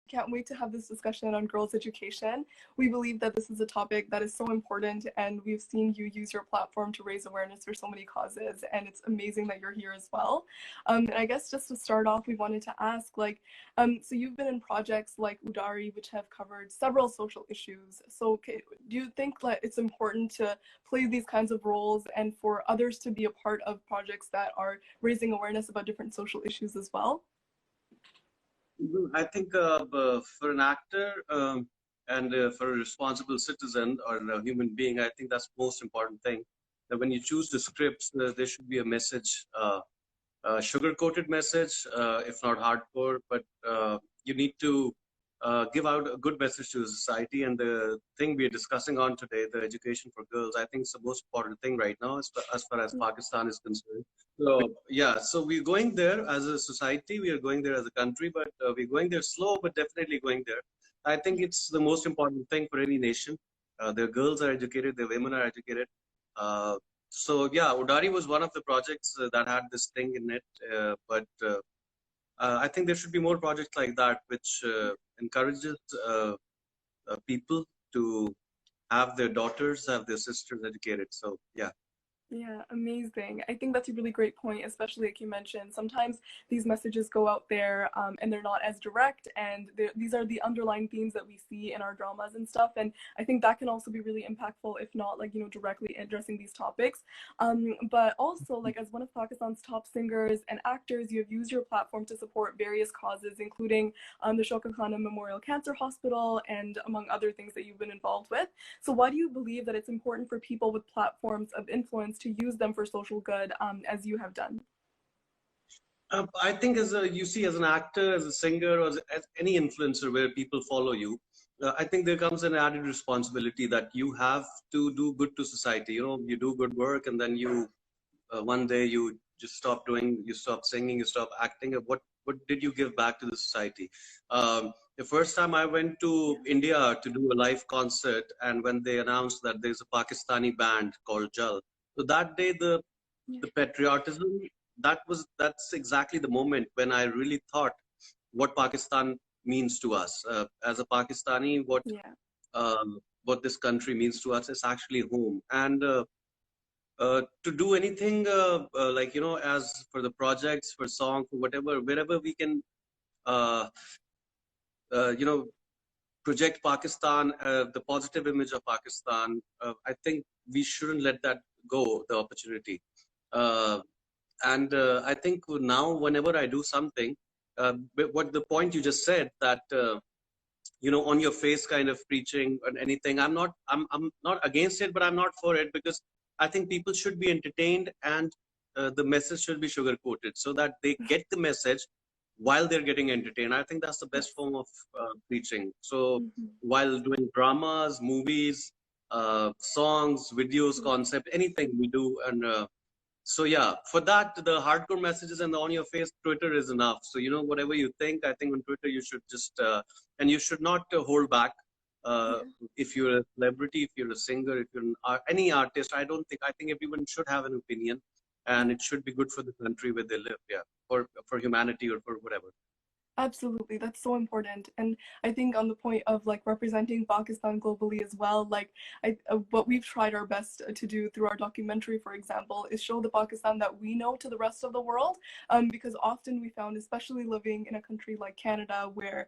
can't wait to have this discussion on girls' education. We believe that this is a topic that is so important, and we've seen you use your platform to raise awareness for so many causes, and it's amazing that you're here as well. And I guess just to start off, we wanted to ask, like, so you've been in projects like Udari, which have covered several social issues. So okay, do you think that it's important to play these kinds of roles and for others to be a part of projects that are raising awareness about different social issues as well? I think for an actor and for a responsible citizen or a human being, I think that's the most important thing. That when you choose the scripts, there should be a message, sugar-coated message, if not hardcore, but you need to give out a good message to society. And the thing we are discussing on today, the education for girls, I think it's the most important thing right now as far as Pakistan is concerned. So yeah, so we're going there as a society, we are going there as a country, but we're going there slow, but definitely going there. I think it's the most important thing for any nation. Their girls are educated, their women are educated. So yeah, Udari was one of the projects that had this thing in it, but I think there should be more projects like that, which encourages people to have their daughters, have their sisters educated. So yeah. Yeah, amazing. I think that's a really great point, especially like you mentioned. Sometimes these messages go out there and they're not as direct, and these are the underlying themes that we see in our dramas and stuff. And I think that can also be really impactful, if not like, you know, directly addressing these topics. But also, like, as one of Pakistan's top singers and actors, you have used your platform to support various causes, including the Shoka Khanum Memorial Cancer Hospital and among other things that you've been involved with. So why do you believe that it's important for people with platforms of influence to use them for social good, as you have done? I think you see, as an actor, as a singer, or as any influencer where people follow you, I think there comes an added responsibility that you have to do good to society. You know, you do good work, and then you one day you just stop doing, you stop singing, you stop acting. What did you give back to the society? The first time I went to India to do a live concert, and when they announced that there's a Pakistani band called Jal, so that day the patriotism, that's exactly the moment when I really thought what Pakistan means to us as a Pakistani. What this country means to us is actually home. And to do anything like, you know, as for the projects, for song, for whatever, wherever we can, uh, you know, project Pakistan, the positive image of Pakistan. I think we shouldn't let that go, the opportunity. Uh, and I think now, whenever I do something, what the point you just said, that you know, on your face kind of preaching or anything, I'm not against it, but I'm not for it, because I think people should be entertained, and the message should be sugar coated so that they get the message while they're getting entertained. I think that's the best form of preaching. So while doing dramas, movies, songs, videos, concept, anything we do, and so yeah, for that, the hardcore messages and the on your face, Twitter is enough. So, you know, whatever you think, I think on Twitter you should just, and you should not hold back. Uh, if you're a celebrity, if you're a singer, if you're any artist, I think everyone should have an opinion, and it should be good for the country where they live, yeah, for humanity or for whatever. Absolutely, that's so important. And I think on the point of like representing Pakistan globally as well, like what we've tried our best to do through our documentary, for example, is show the Pakistan that we know to the rest of the world. Because often we found, especially living in a country like Canada, where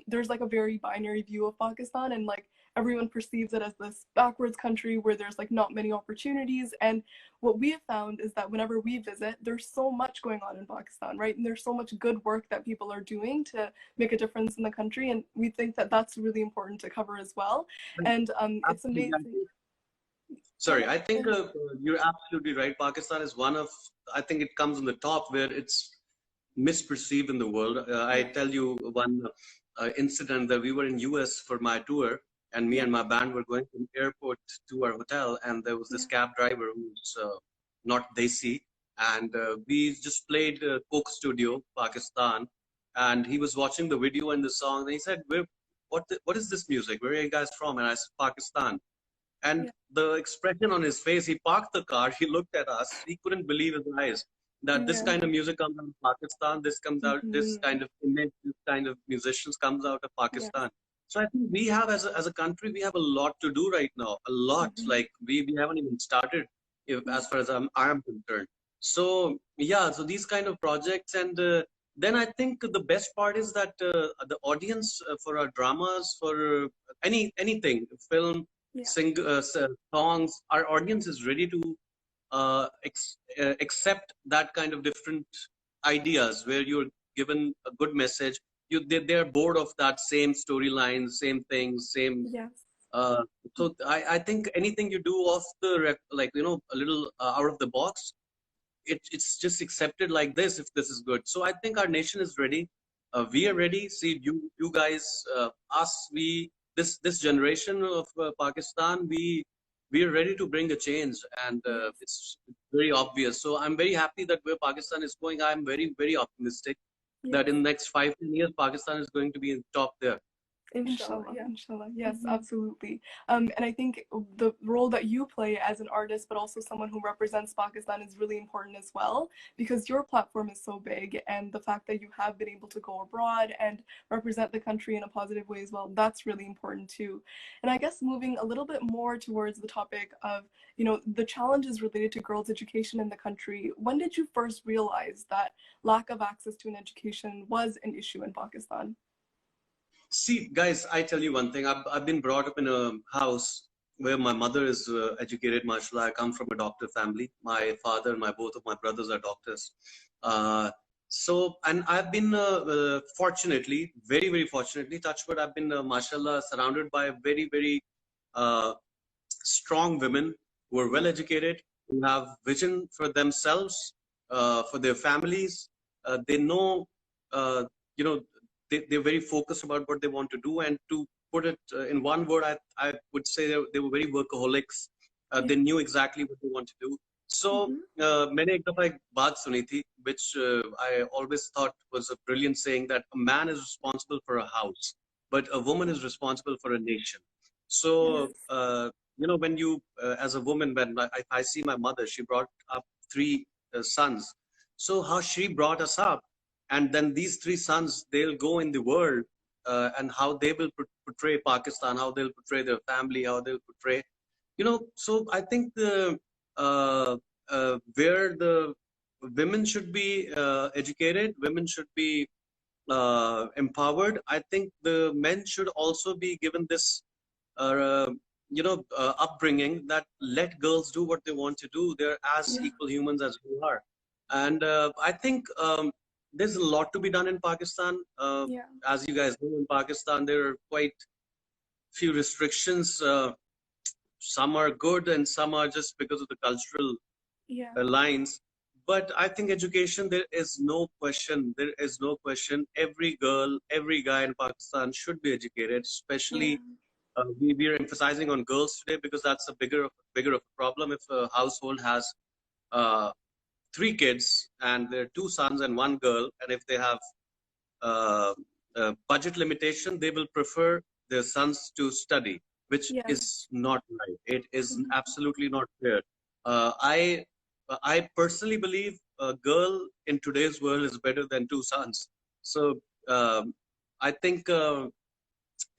there's like a very binary view of Pakistan, and like everyone perceives it as this backwards country where there's like not many opportunities. And what we have found is that whenever we visit, there's so much going on in Pakistan, right? And there's so much good work that people are doing to make a difference in the country. And we think that that's really important to cover as well. And it's amazing. Sorry, I think you're absolutely right. Pakistan is one of, I think it comes on the top where it's misperceived in the world. I tell you one incident that we were in US for my tour, and me and my band were going from airport to our hotel, and there was this cab driver who's not Desi, and we just played Coke Studio, Pakistan, and he was watching the video and the song, and he said, what is this music? Where are you guys from? And I said, Pakistan. And the expression on his face, he parked the car, he looked at us, he couldn't believe his eyes. that this Yeah. kind of music comes out of Pakistan, this comes out, this Mm-hmm. kind of image, this kind of musicians comes out of Yes. Pakistan. So I think we have, as a country, we have a lot to do right now. A lot. Mm-hmm. Like we haven't even started, if, Yeah. as far as I'm concerned. So yeah, so these kind of projects, and then I think the best part is that the audience for our dramas, for anything, film, Yeah. songs, our audience is ready to accept that kind of different ideas where you're given a good message. They're bored of that same storyline, same things, same. Yes. Uh, so I think anything you do off the like a little out of the box, it's just accepted like this if this is good. So I think our nation is ready. We are Yeah. ready. See, you guys, us, this generation of Pakistan, we are ready to bring a change, and Yes. it's very obvious. So I'm very happy that where Pakistan is going. I'm very optimistic that Yes. in the next 5 10 years, Pakistan is going to be in top there. Inshallah, Yeah. inshallah. Yes, Mm-hmm. absolutely. And I think the role that you play as an artist, but also someone who represents Pakistan, is really important as well, because your platform is so big, and the fact that you have been able to go abroad and represent the country in a positive way as well, that's really important too. And I guess moving a little bit more towards the topic of, the challenges related to girls' education in the country, when did you first realize that lack of access to an education was an issue in Pakistan? See, guys, I tell you one thing. I've been brought up in a house where my mother is educated, mashallah. I come from a doctor family. My father and both of my brothers are doctors. Uh, and I've been fortunately, very fortunately, touch wood, I've been, mashallah, surrounded by very uh, strong women who are well educated, who have vision for themselves, for their families. They know, you know, they're very focused about what they want to do. And to put it in one word, I would say they were very workaholics. Yeah. They knew exactly what they want to do. So Mm-hmm. मैंने एक दफा एक बात सुनी थी, which I always thought was a brilliant saying, that a man is responsible for a house, but a woman is responsible for a nation. Yes. So when you as a woman, when I see my mother, she brought up three sons. So how she brought us up, and then these three sons, they'll go in the world, and how they will portray Pakistan, how they'll portray their family, how they'll portray, so I think the where the women should be educated, women should be empowered. I think the men should also be given this uh, upbringing, that let girls do what they want to do. They're as Yeah. equal humans as we are. And I think there's a lot to be done in Pakistan. Yeah. As you guys know, in Pakistan, there are quite few restrictions. Some are good and some are just because of the cultural Yeah. lines. But I think education, there is no question. There is no question. Every girl, every guy in Pakistan should be educated, Yeah. especially we are emphasizing on girls today because that's a bigger of a problem. If a household has uh, three kids and there are two sons and one girl, and if they have uh, budget limitation, they will prefer their sons to study, which Yeah. is not right. It is Mhm. absolutely not fair. I personally believe a girl in today's world is better than two sons. So I think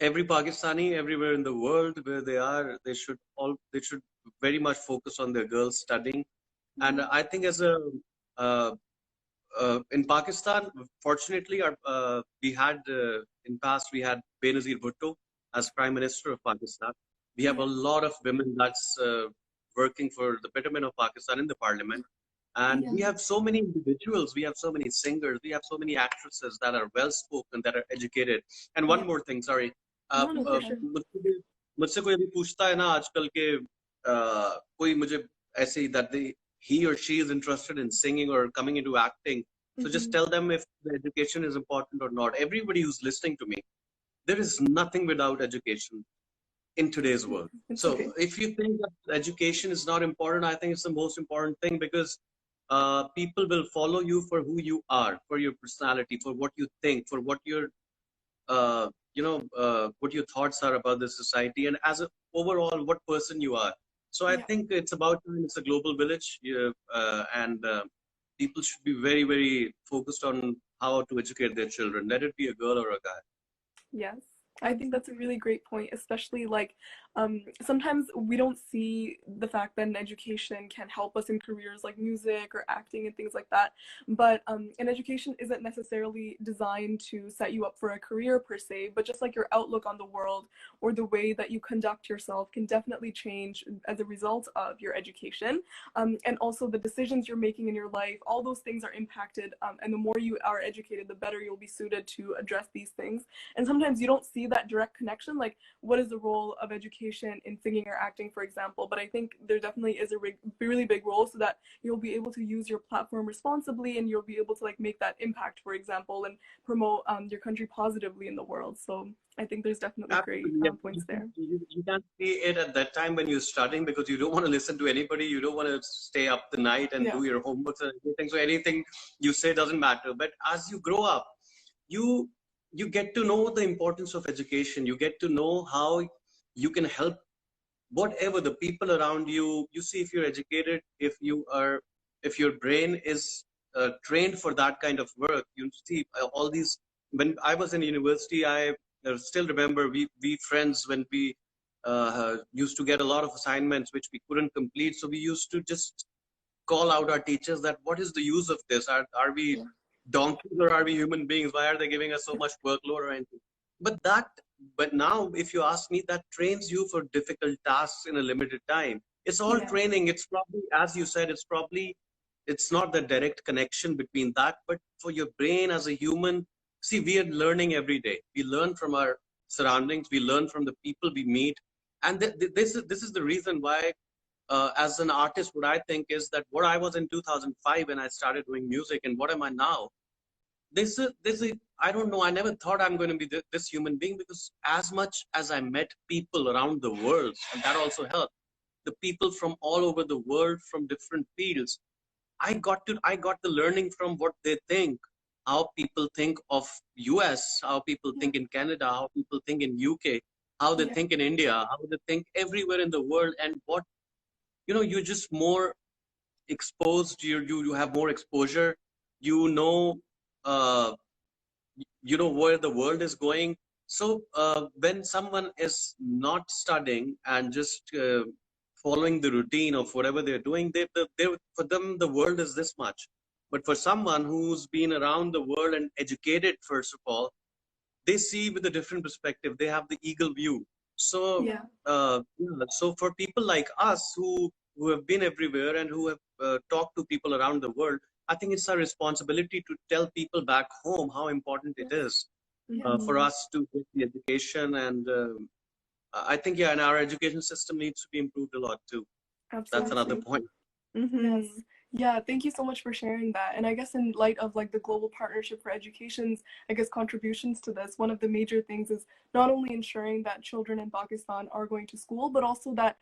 every Pakistani everywhere in the world where they are, they should very much focus on their girls studying. And Yeah. I think as a uh, in Pakistan, fortunately, we had in past we had Benazir Bhutto as Prime Minister of Pakistan. We have Yeah. a lot of women that's working for the betterment of Pakistan in the parliament, and Yeah. we have so many individuals. We have so many singers. We have so many actresses that are well spoken, that are educated. And Yeah. one more thing, sorry, No, no, for sure. मुझसे कोई अभी पूछता है ना आजकल के कोई मुझे ऐसे ही that he or she is interested in singing or coming into acting. So just Mm-hmm. tell them if the education is important or not. Everybody who's listening to me, there is nothing without education in today's world. It's So okay. if you think that education is not important, I think it's the most important thing, because people will follow you for who you are, for your personality, for what you think, for what your what your thoughts are about the society, and as a overall what person you are. So I Yeah. think it's about time. It's a global village, and people should be very, very focused on how to educate their children, let it be a girl or a guy. Yes, I think that's a really great point, especially like sometimes we don't see the fact that an education can help us in careers like music or acting and things like that. But an education isn't necessarily designed to set you up for a career per se, but just like your outlook on the world or the way that you conduct yourself can definitely change as a result of your education. And also the decisions you're making in your life, all those things are impacted. And the more you are educated, the better you'll be suited to address these things. And sometimes you don't see that direct connection, like what is the role of education in singing or acting, for example. But I think there definitely is a really big role, so that you'll be able to use your platform responsibly, and you'll be able to like make that impact, for example, and promote your country positively in the world. So I think there's definitely great Absolutely. Yeah. points there. You can't see it at that time when you're studying because you don't want to listen to anybody. You don't want to stay up the night and Yeah. do your homework and everything. So anything you say doesn't matter. But as you grow up, you you get to know the importance of education. You get to know how you can help whatever the people around you. You see, if you're educated, if your brain is trained for that kind of work, you see all these. When I was in university, I still remember we friends when we used to get a lot of assignments which we couldn't complete. So we used to just call out our teachers that what is the use of this? Are we Yeah. donkeys or are we human beings? Why are they giving us so much workload or anything? But that, but now if you ask me, that trains you for difficult tasks in a limited time. It's all Yeah. training. It's probably, as you said, it's not the direct connection between that, but for your brain as a human, see, we are learning every day. We learn from our surroundings. We learn from the people we meet. And this is the reason why as an artist, what I think is that what I was in 2005 when I started doing music and what am I now? This is, I don't know. I never thought I'm going to be this human being because as much as I met people around the world, and that also helped, the people from all over the world from different fields, I got the learning from what they think, how people think of US, how people Yeah. think in Canada, how people think in UK, how they Yeah. think in India, how they think everywhere in the world, and what you're just more exposed. You have more exposure. You know, uh, you know where the world is going. So when someone is not studying and just following the routine of whatever they're doing, they for them the world is this much. But for someone who's been around the world and educated, first of all, they see with a different perspective. They have the eagle view. So, Yeah. yeah, so for people like us who have been everywhere and who have talked to people around the world, I think it's our responsibility to tell people back home how important it Yes. is Yeah. for us to get the education. And I think, yeah, and our education system needs to be improved a lot too. That's another Absolutely. point. Mm-hmm. Yeah, thank you so much for sharing that. And I guess in light of like the Global Partnership for Education's, I guess, contributions to this, one of the major things is not only ensuring that children in Pakistan are going to school, but also that,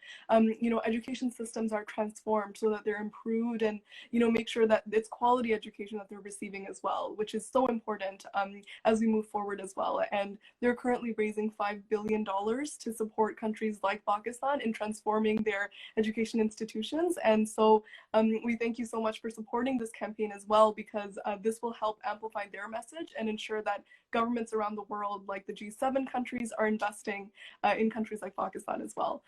education systems are transformed so that they're improved, and, make sure that it's quality education that they're receiving as well, which is so important as we move forward as well. And they're currently raising $5 billion to support countries like Pakistan in transforming their education institutions. And so we thank you so much for supporting this campaign as well, because this will help amplify their message and ensure that governments around the world, like the G7 countries, are investing in countries like Pakistan as well.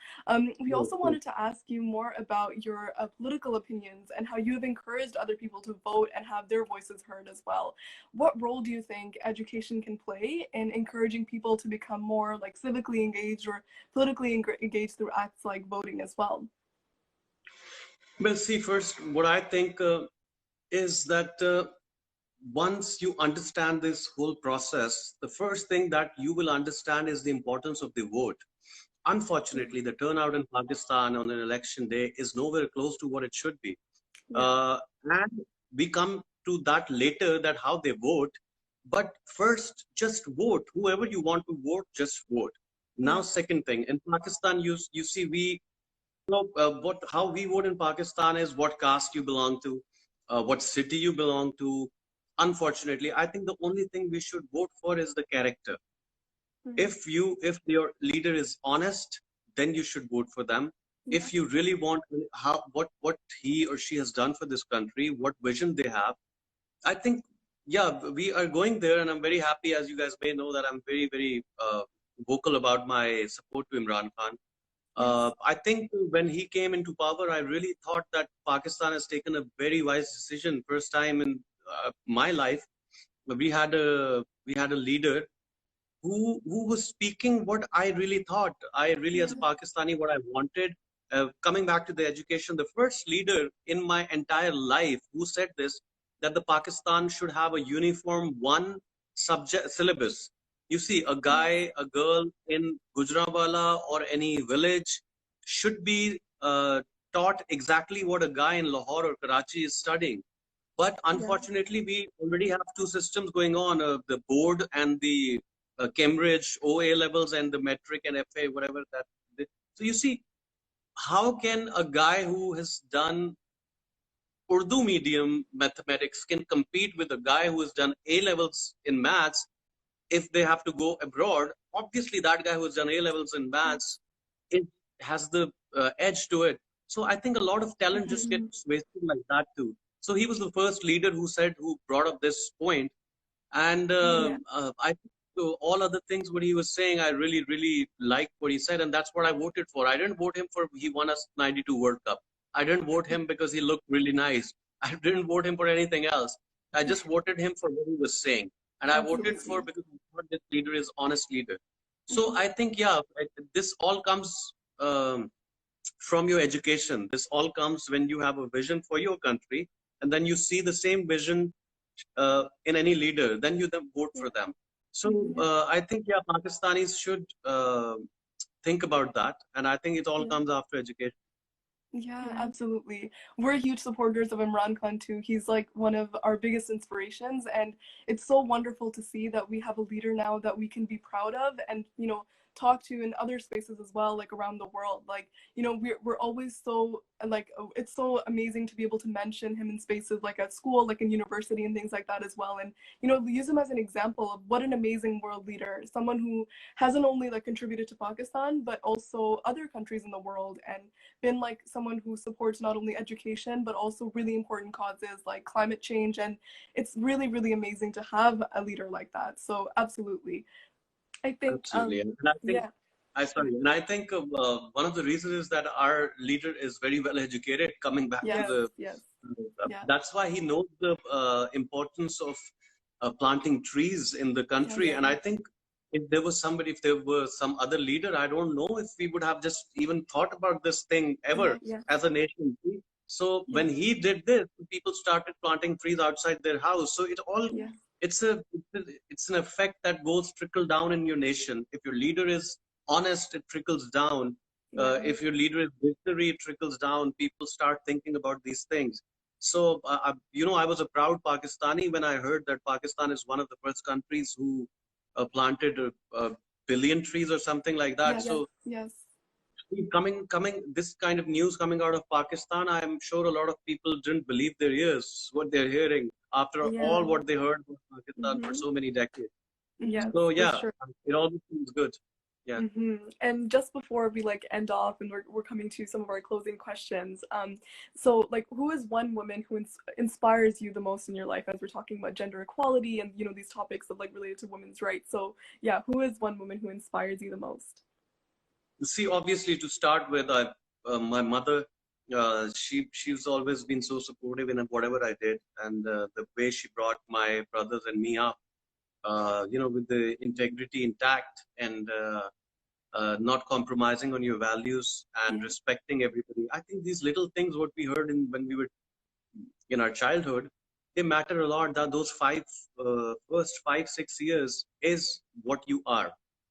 We also wanted to ask you more about your political opinions and how you have encouraged other people to vote and have their voices heard as well. What role do you think education can play in encouraging people to become more like civically engaged or politically engaged through acts like voting as well? Well, see, first, what I think is that once you understand this whole process, the first thing that you will understand is the importance of the vote. Unfortunately, the turnout in Pakistan on an election day is nowhere close to what it should be. Yeah. And we come to that later, that how they vote. But first, just vote. Whoever you want to vote, just vote. Now, Yeah. second thing, in Pakistan, you see, what how we vote in Pakistan is what caste you belong to, what city you belong to. Unfortunately, I think the only thing we should vote for is the character. Mm-hmm. If your leader is honest, then you should vote for them. Yeah. if you really want how what he or she has done for this country, what vision they have, I think, yeah, we are going there, and I'm very happy, as you guys may know, that I'm very, very vocal about my support to Imran Khan. Yes. I think when he came into power, I really thought that Pakistan has taken a very wise decision. First time in my life, we had a leader who was speaking what I really thought. I really, as a Yeah. Pakistani, what I wanted. Coming back to the education, the first leader in my entire life who said this, that the Pakistan should have a uniform one subject syllabus. You see, a Yes. guy, a girl in Gujranwala or any village should be taught exactly what a guy in Lahore or Karachi is studying. But Yeah. unfortunately, we already have two systems going on, the board and the Cambridge OA levels and the metric and FA, whatever that. So you see, how can a guy who has done Urdu medium mathematics can compete with a guy who has done A levels in maths if they have to go abroad? Obviously, that guy who has done A levels in Yes. maths, it has the edge to it. So I think a lot of talent just Mm-hmm. gets wasted like that too. So he was the first leader who brought up this point, and Yeah. I think all other things what he was saying, I really, really liked what he said, and that's what I voted for. I didn't vote him for he won us '92 World Cup. I didn't vote him because he looked really nice. I didn't vote him for anything else. I just voted him for what he was saying, and I voted for Absolutely. because I thought this leader is honest leader. So Mm-hmm. I think, yeah, this all comes from your education. This all comes when you have a vision for your country, and then you see the same vision in any leader, then you then vote Yeah. for them. So Mm-hmm. I think, yeah, Pakistanis should think about that, and I think it all Yeah. comes after education. Yeah, absolutely. We're huge supporters of Imran Khan too. He's like one of our biggest inspirations, and it's so wonderful to see that we have a leader now that we can be proud of and, talk to in other spaces as well, like around the world. Like, we're always so like it's so amazing to be able to mention him in spaces like at school, like in university and things like that as well. And, use him as an example of what an amazing world leader, someone who hasn't only like contributed to Pakistan, but also other countries in the world, and been like someone who supports not only education but also really important causes like climate change. And it's really, really amazing to have a leader like that. So absolutely. I think Absolutely, and I think yeah. I think one of the reasons is that our leader is very well educated. Coming back to Yes. the, Yes. Yeah. that's why he knows the importance of planting trees in the Yes. country. And I think if there were some other leader, I don't know if we would have just even thought about this thing Yeah. ever Yes. as a nation. So Yes. when he did this, people started planting trees outside their house. So Yes. it's an effect that goes trickle down in your nation. If your leader is honest, it trickles down. Yeah. If your leader is visionary, it trickles down. People start thinking about these things. So, I was a proud Pakistani when I heard that Pakistan is one of the first countries who planted a billion trees or something like that. Yes. So, Yes. this kind of news coming out of Pakistan, I'm sure a lot of people didn't believe their ears, what they're hearing after all Yeah. what they heard about Pakistan for Mm-hmm. so many decades. Yes, So, for yeah, sure. it always seems good. Yeah. And just before we like end off and we're coming to some of our closing questions, so like who is one woman who inspires you the most in your life, as we're talking about gender equality and these topics of like related to women's rights? So yeah, who is one woman who inspires you the most? See, obviously, to start with, my mother, she's always been so supportive in whatever I did, and the way she brought my brothers and me up, with the integrity intact, and not compromising on your values and Yeah. respecting everybody. I think these little things, what we heard when we were in our childhood, they matter a lot. That those first 5 6 years is what you are,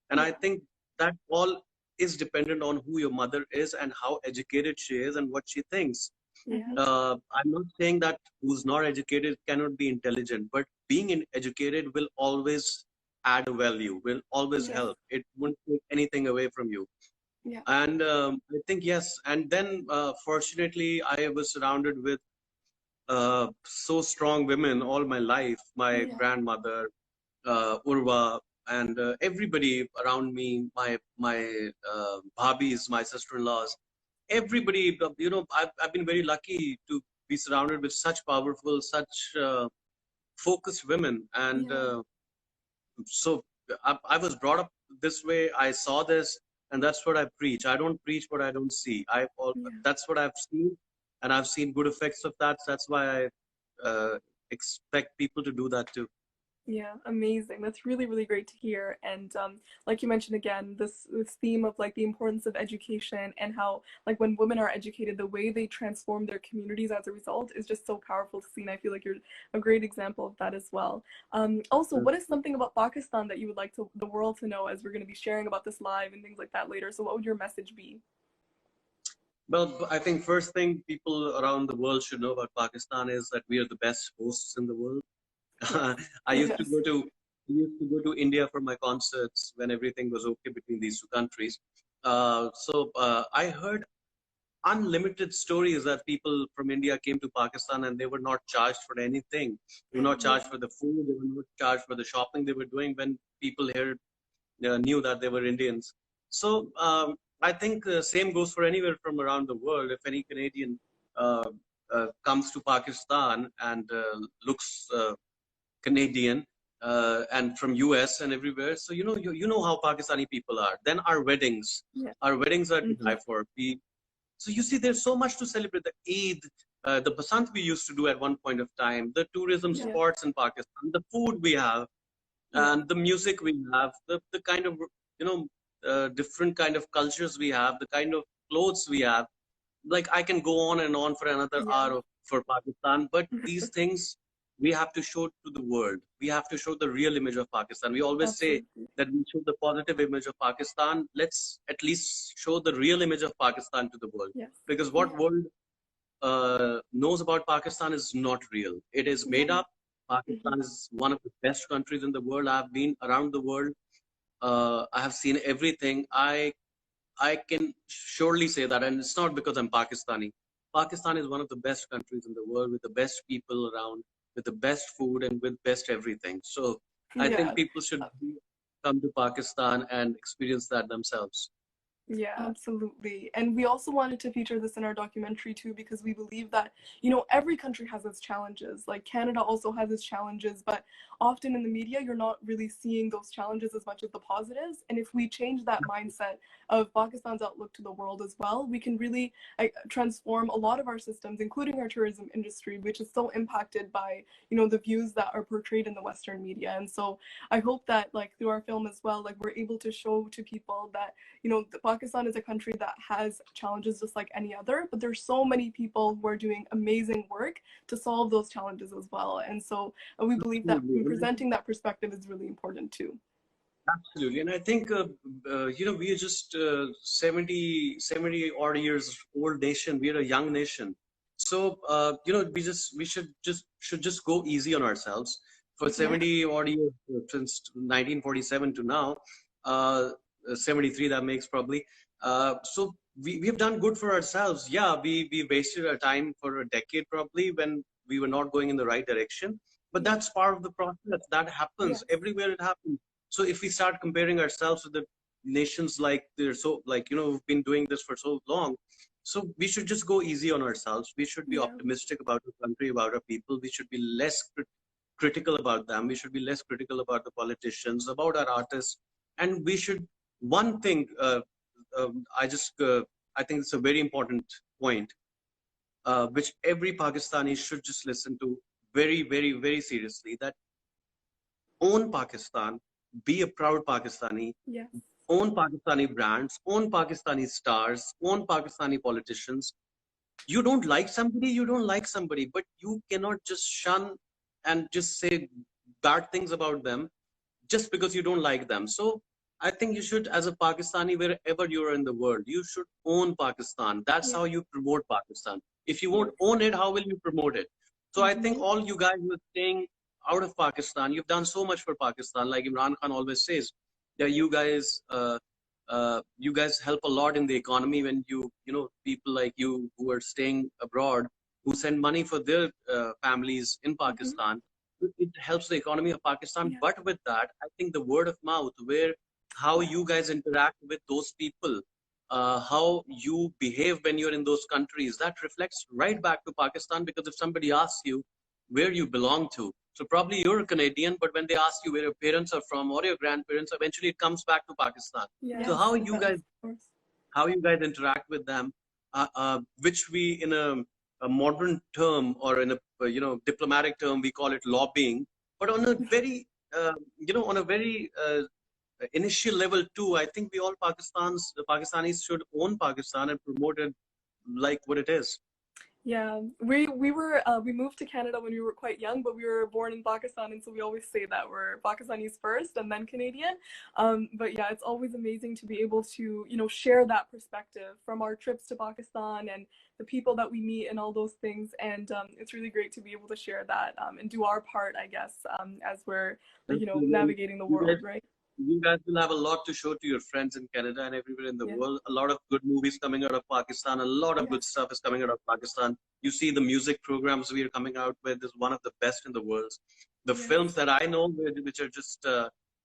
and I Yeah. think that all is dependent on who your mother is and how educated she is and what she thinks. Yeah. I'm not saying that who's not educated cannot be intelligent, but being educated will always add value, will always Yes. help. It won't take anything away from you. Yeah. And I think, yes. And then, fortunately, I was surrounded with so strong women all my life. My Yeah. grandmother, Urva, and everybody around me, my bhabis, my sister-in-laws. everybody, I've been very lucky to be surrounded with such powerful, such focused women. And Yeah. so I was brought up this way. I saw this, and that's what I preach. I don't preach what I don't see. Yeah. That's what I've seen, and I've seen good effects of that. So that's why I expect people to do that too. Yeah, amazing. That's really, really great to hear. And like you mentioned again, this theme of like the importance of education and how like when women are educated, the way they transform their communities as a result is just so powerful to see. And I feel like you're a great example of that as well. Also, what is something about Pakistan that you would like the world to know, as we're going to be sharing about this live and things like that later? So what would your message be? Well, I think first thing people around the world should know about Pakistan is that we are the best hosts in the world. Yes. I used to Yes. go to India for my concerts when everything was okay between these two countries. So I heard unlimited stories that people from India came to Pakistan and they were not charged for anything. They were not charged Yeah. for the food. They were not charged for the shopping they were doing when people here knew that they were Indians. So I think same goes for anywhere from around the world. If any Canadian uh, comes to Pakistan and looks Canadian and from US and everywhere, so you know how Pakistani people are. Then Yeah. our weddings are to Hmm. die for. So you see, there's so much to celebrate. The Eid, the Basant we used to do at one point of time, the tourism Yeah. spots in Pakistan, the food we have, Yeah. and the music we have, the kind of different kind of cultures we have, the kind of clothes we have. Like I can go on and on for another Yeah. hour for Pakistan, but these things we have to show to the world. We have to show the real image of Pakistan. We always say Absolutely. that we show the positive image of Pakistan. Let's at least show the real image of Pakistan to the world, Yes. because Yeah. what world knows about Pakistan is not real. It is made Yeah. up. Hmm. Pakistan is one of the best countries in the world. I've been around the world. I have seen everything. I can surely say that, and it's not because I'm Pakistani. Pakistan is one of the best countries in the world, with the best people around, with the best food, and with best everything. So I think Yeah. people should come to Pakistan and experience that themselves. Yeah, absolutely. And we also wanted to feature this in our documentary too, because we believe that, you know, every country has its challenges. Like Canada also has its challenges, but often in the media, you're not really seeing those challenges as much as the positives. And if we change that mindset of Pakistan's outlook to the world as well, we can really transform a lot of our systems, including our tourism industry, which is so impacted by, you know, the views that are portrayed in the Western media. And so I hope that like through our film as well, like we're able to show to people that, you know, Pakistan is a country that has challenges just like any other, but there's so many people who are doing amazing work to solve those challenges as well. And so we believe that Absolutely. presenting that perspective is really important too. Absolutely. And I think, we are just 70 odd years old nation. We are a young nation. So, we should just go easy on ourselves. For Yeah. 70 odd years, since 1947 to now, uh, 73 that makes probably. So we have done good for ourselves. Yeah, we wasted our time for a decade probably when we were not going in the right direction. But Yeah. that's part of the process. That happens Yes. everywhere. It happens. So if we start comparing ourselves with the nations like who've been doing this for so long, so we should just go easy on ourselves. We should be Yeah. optimistic about our country, about our people. We should be less critical about them. We should be less critical about the politicians, about our artists, and we should. One thing, I think it's a very important point, which every Pakistani should just listen to very, very, very seriously. That own Pakistan, be a proud Pakistani, Yes. own Pakistani brands, own Pakistani stars, own Pakistani politicians. You don't like somebody, you don't like somebody, but you cannot just shun and just say bad things about them just because you don't like them. So I think you should, as a Pakistani, wherever you are in the world, you should own Pakistan. That's Yeah. how you promote Pakistan. If you won't Yes. own it, how will you promote it? So I think Hmm. all you guys who are staying out of Pakistan, you've done so much for Pakistan. Like Imran Khan always says, that you guys help a lot in the economy when people like you who are staying abroad, who send money for their families in Hmm. Pakistan. It helps the economy of Pakistan. Yeah. But with that, I think the word of mouth, where how you guys interact with those people, how you behave when you're in those countries, that reflects right back to Pakistan. Because if somebody asks you where you belong to, so probably you're a Canadian, but when they ask you where your parents are from or your grandparents, eventually it comes back to Pakistan. Yes, So it does, of course. how you guys interact with them, which we in a modern term or in a diplomatic term we call it lobbying, but on a very on a very initial level too. I think we all the Pakistanis should own Pakistan and promote it like what it is. Yeah, we moved to Canada when we were quite young, but we were born in Pakistan, and so we always say that we're Pakistanis first and then Canadian. But yeah, it's always amazing to be able to share that perspective from our trips to Pakistan and the people that we meet and all those things. And it's really great to be able to share that and do our part, I guess, as we're navigating the world, right? You guys will have a lot to show to your friends in Canada and everywhere in the world. A lot of good movies coming out of Pakistan. A lot of good stuff is coming out of Pakistan. You see the music programs we are coming out with is one of the best in the world. The films that I know, which are just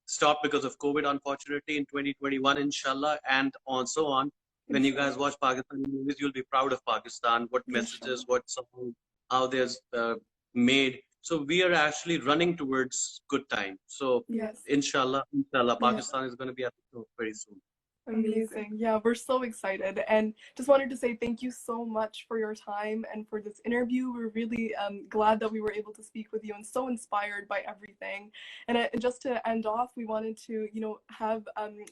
stopped because of COVID, unfortunately, in 2021, inshallah, and on so on. When you guys watch Pakistani movies, you'll be proud of Pakistan, what messages, what song, how they're made. So we are actually running towards good time. So inshallah, Pakistan is going to be at the top very soon. Amazing. Yeah, we're so excited, and just wanted to say thank you so much for your time and for this interview. We're really glad that we were able to speak with you and so inspired by everything. And just to end off, we wanted to have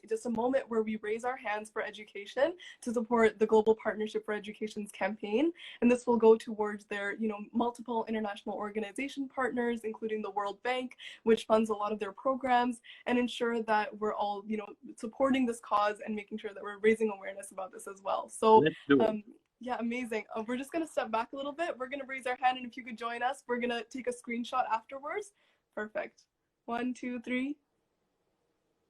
just a moment where we raise our hands for education to support the Global Partnership for Education's campaign, and this will go towards their multiple international organization partners, including the World Bank, which funds a lot of their programs, and ensure that we're all supporting this cause and making sure that we're raising awareness about this as well. So yeah, amazing. We're just going to step back a little bit. We're going to raise our hand, and if you could join us, we're going to take a screenshot afterwards. Perfect. 1, 2, 3.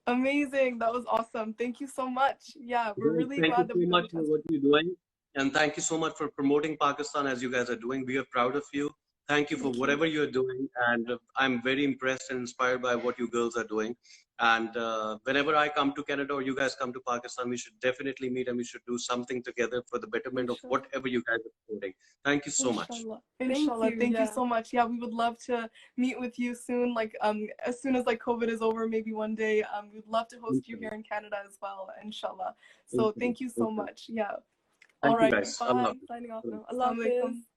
Amazing. That was awesome. Thank you so much. Yeah, we're really glad that we got a chance. Thank you so much for what you're doing, and thank you so much for promoting Pakistan as you guys are doing. We are proud of you. Thank you for whatever you're doing, and I'm very impressed and inspired by what you girls are doing. And whenever I come to Canada or you guys come to Pakistan, we should definitely meet and we should do something together for the betterment of whatever you guys are supporting. Thank you so much. Inshallah. Thank you so much. Yeah, we would love to meet with you soon. Like as soon as COVID is over, maybe one day. We'd love to host you here in Canada as well. Inshallah. So thank you so much. Yeah. All right. Bye. Signing off now. Allah Hafiz.